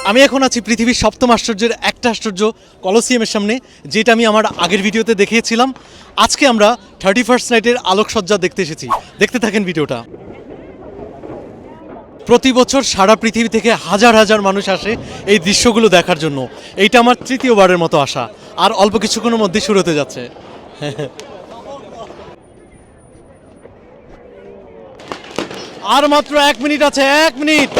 আমি এখন আছি পৃথিবীর সপ্তম আশ্চর্যের একটা আশ্চর্য কলোসিয়ামের সামনে, যেটা আমি আমার আগের ভিডিওতে দেখিয়েছিলাম। আজকে আমরা 31st নাইটের আলোকসজ্জা দেখতে এসেছি। দেখতে থাকেন ভিডিওটা। প্রতি বছর সারা পৃথিবী থেকে হাজার হাজার মানুষ আসে এই দৃশ্যগুলো দেখার জন্য। এইটা আমার তৃতীয়বারের মতো আসা, আর অল্প কিছুক্ষণের মধ্যে শুরু হতে যাচ্ছে। আর মাত্র 1 মিনিট আছে, 1 মিনিট।